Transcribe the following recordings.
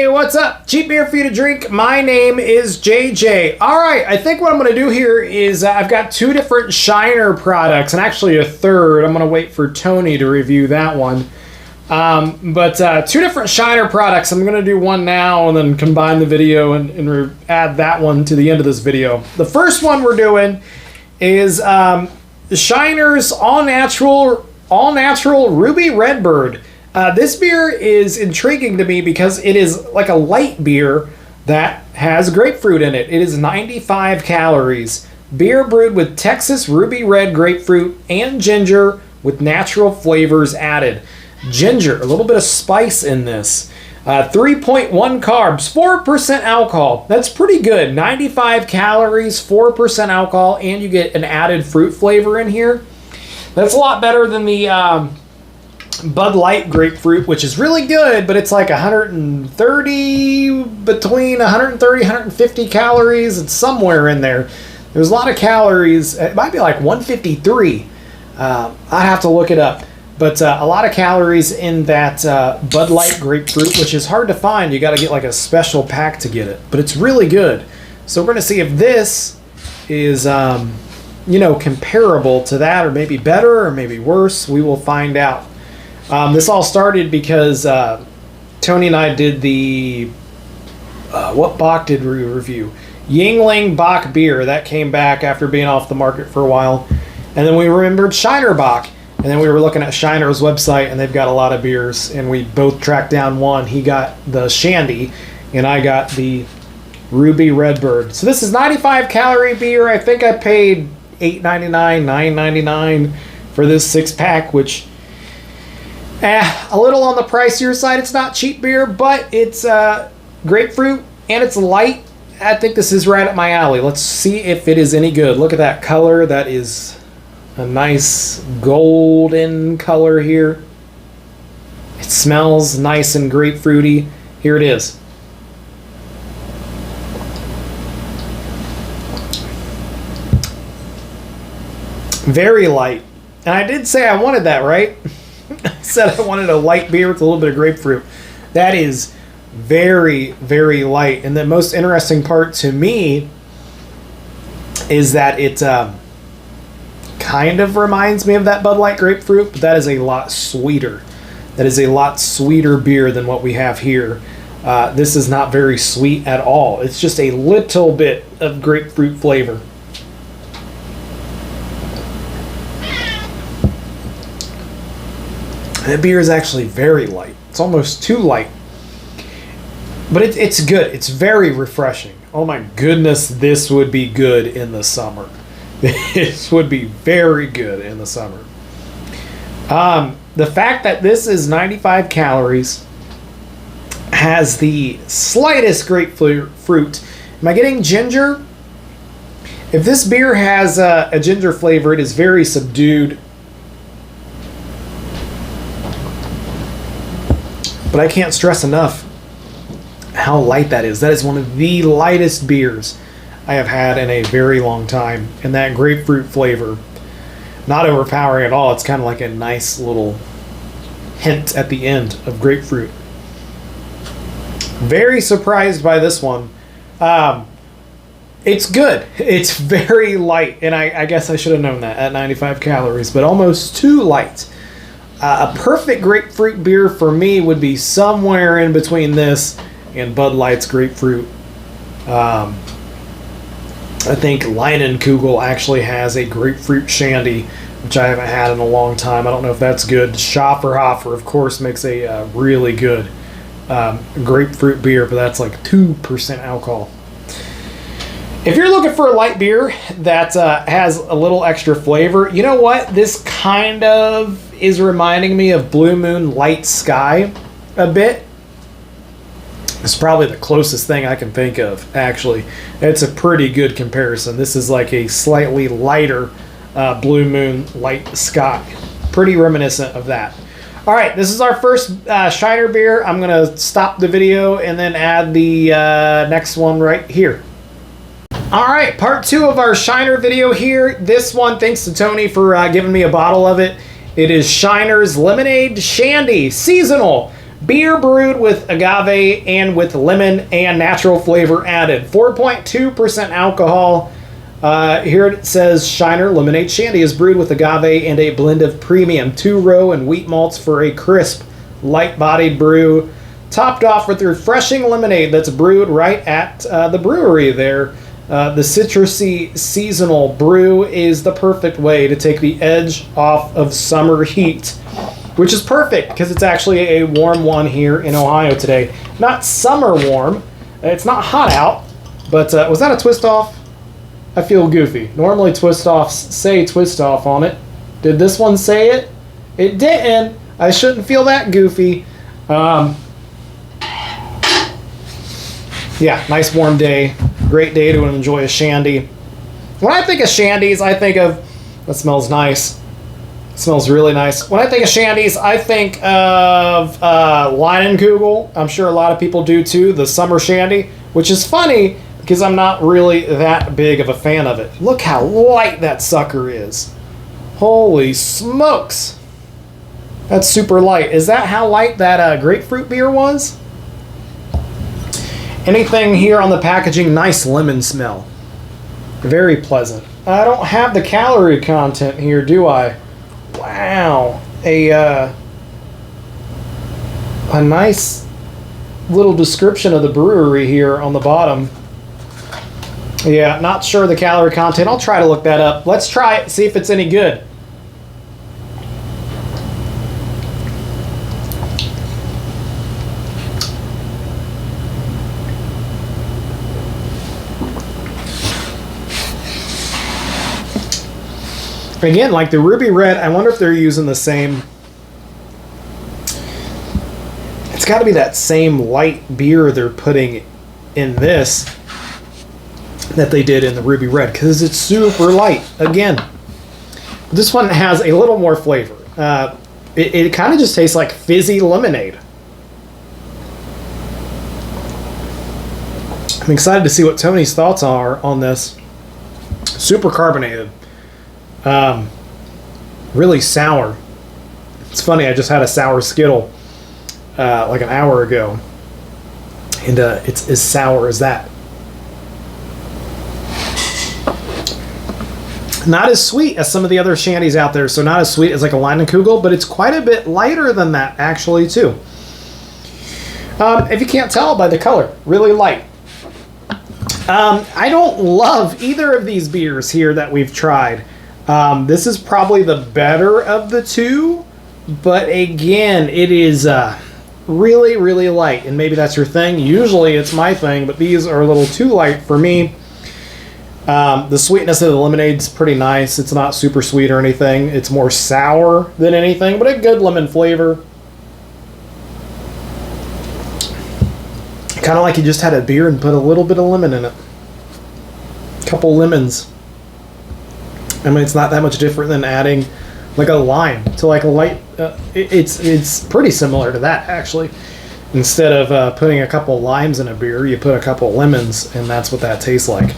Hey, what's up? Cheap beer for you to drink. My name is JJ. All right, I think what I'm going to do here is I've got two different Shiner products, and actually a third. I'm going to wait for Tony to review that one. But two different Shiner products. I'm going to do one now and then combine the video and add that one to the end of this video. The first one we're doing is Shiner's all natural Ruby Redbird. This beer is intriguing to me because it is like a light beer that has grapefruit in it. It is 95 calories. Beer brewed with Texas Ruby Red grapefruit and ginger with natural flavors added. Ginger, a little bit of spice in this. 3.1 carbs, 4% alcohol. That's pretty good. 95 calories, 4% alcohol, and you get an added fruit flavor in here. That's a lot better than the Bud Light grapefruit, which is really good, but it's like 130, between 130 150 calories. It's somewhere in there. There's a lot of calories. It might be like 153. I'd have to look it up. But a lot of calories in that Bud Light grapefruit, which is hard to find. You got to get like a special pack to get it. But it's really good. So we're going to see if this is, comparable to that, or maybe better, or maybe worse. We will find out. This all started because Tony and I did the, what Bach did we review? Yingling Bach beer. That came back after being off the market for a while. And then we remembered Shiner Bach. And then we were looking at Shiner's website, and they've got a lot of beers. And we both tracked down one. He got the Shandy, and I got the Ruby Redbird. So this is 95 calorie beer. I think I paid $8.99, $9.99 for this 6-pack, which... a little on the pricier side. It's not cheap beer, but it's grapefruit and it's light. I think this is right up my alley. Let's see if it is any good. Look at that color. That is a nice golden color here. It smells nice and grapefruity. Here it is. Very light. And I did say I wanted that, right? I said I wanted a light beer with a little bit of grapefruit. That is very, very light. And the most interesting part to me is that it kind of reminds me of that Bud Light grapefruit, but that is a lot sweeter. That is a lot sweeter beer than what we have here. This is not very sweet at all. It's just a little bit of grapefruit flavor. That beer is actually very light. It's almost too light. But it's good. It's very refreshing. Oh my goodness, this would be good in the summer. This would be very good in the summer. The fact that this is 95 calories, has the slightest grapefruit. Am I getting ginger? If this beer has a ginger flavor, it is very subdued. But I can't stress enough how light that is. That is one of the lightest beers I have had in a very long time. And that grapefruit flavor, not overpowering at all. It's kind of like a nice little hint at the end of grapefruit. Very surprised by this one. It's good. It's very light. And I guess I should have known that at 95 calories, but almost too light. A perfect grapefruit beer for me would be somewhere in between this and Bud Light's grapefruit. I think Leinenkugel actually has a grapefruit shandy, which I haven't had in a long time. I don't know if that's good. Schafferhofer, of course, makes a really good grapefruit beer, but that's like 2% alcohol. If you're looking for a light beer that has a little extra flavor, you know what? This kind of is reminding me of Blue Moon Light Sky a bit. It's probably the closest thing I can think of, actually. It's a pretty good comparison. This is like a slightly lighter Blue Moon Light Sky. Pretty reminiscent of that. All right, this is our first Shiner beer. I'm going to stop the video and then add the next one right here. All right, part 2 of our Shiner video here. This one, thanks to Tony for giving me a bottle of it. It is Shiner's Lemonade Shandy Seasonal. Beer brewed with agave and with lemon and natural flavor added. 4.2% alcohol. Here it says Shiner Lemonade Shandy is brewed with agave and a blend of premium 2-row and wheat malts for a crisp, light-bodied brew, topped off with refreshing lemonade that's brewed right at the brewery there. The citrusy seasonal brew is the perfect way to take the edge off of summer heat, which is perfect because it's actually a warm one here in Ohio today. Not summer warm. It's not hot out, but was that a twist off? I feel goofy. Normally twist offs say twist off on it. Did this one say it? It didn't. I shouldn't feel that goofy. Yeah, nice warm day. Great day to enjoy a shandy. When I think of shandies, I think of, that smells nice. It smells really nice. When I think of shandies, I think of Leinenkugel. I'm sure a lot of people do too, the summer shandy, which is funny because I'm not really that big of a fan of it. Look how light that sucker is. Holy smokes. That's super light. Is that how light that grapefruit beer was? Anything here on the packaging, nice lemon smell. Very pleasant. I don't have the calorie content here, do I? Wow. A nice little description of the brewery here on the bottom. Yeah, not sure the calorie content. I'll try to look that up. Let's try it, see if it's any good. Again, like the Ruby Red, I wonder if they're using the same... It's got to be that same light beer they're putting in this that they did in the Ruby Red, because it's super light. Again, this one has a little more flavor. It kind of just tastes like fizzy lemonade. I'm excited to see what Tony's thoughts are on this. Super carbonated. Really sour. It's funny, I just had a sour Skittle like an hour ago, and it's as sour as that. Not as sweet as some of the other shandies out there, so not as sweet as like a Leinenkugel, but it's quite a bit lighter than that actually too. If you can't tell by the color, really light. I don't love either of these beers here that we've tried. This is probably the better of the two, but again, it is really, really light, and maybe that's your thing. Usually it's my thing, but these are a little too light for me. The sweetness of the lemonade's pretty nice. It's not super sweet or anything. It's more sour than anything, but a good lemon flavor. Kind of like you just had a beer and put a little bit of lemon in it. A couple lemons. I mean, it's not that much different than adding like a lime to like a light. It's pretty similar to that actually. Instead of putting a couple limes in a beer, you put a couple lemons, and that's what that tastes like.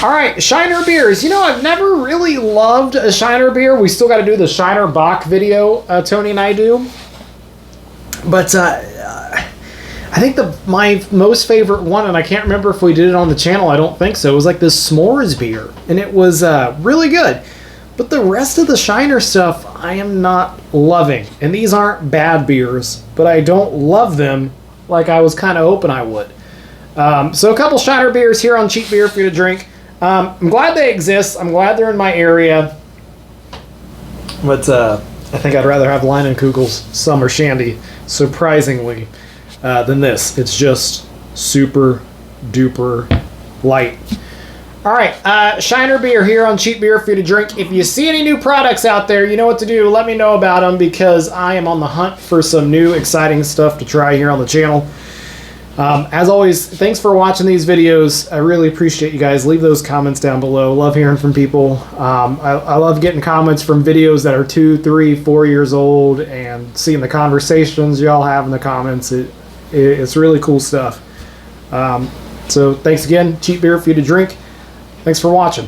All right, Shiner beers. You know, I've never really loved a Shiner beer. We still got to do the Shiner Bock video, Tony and I do. But I think my most favorite one, and I can't remember if we did it on the channel, I don't think so, it was like this s'mores beer, and it was really good. But the rest of the Shiner stuff, I am not loving. And these aren't bad beers, but I don't love them like I was kind of hoping I would. So a couple Shiner beers here on Cheap Beer for you to drink. I'm glad they exist. I'm glad they're in my area. But I think I'd rather have Leinenkugel's Summer Shandy, surprisingly, than this. It's just super duper light. All right, Shiner beer here on Cheap Beer for you to drink. If you see any new products out there, you know what to do. Let me know about them, because I am on the hunt for some new exciting stuff to try here on the channel. As always, thanks for watching these videos. I really appreciate you guys. Leave those comments down below. Love hearing from people. I love getting comments from videos that are 2, 3, 4 years old, and seeing the conversations y'all have in the comments. It's really cool stuff. So thanks again. Cheap Beer for you to drink. Thanks for watching.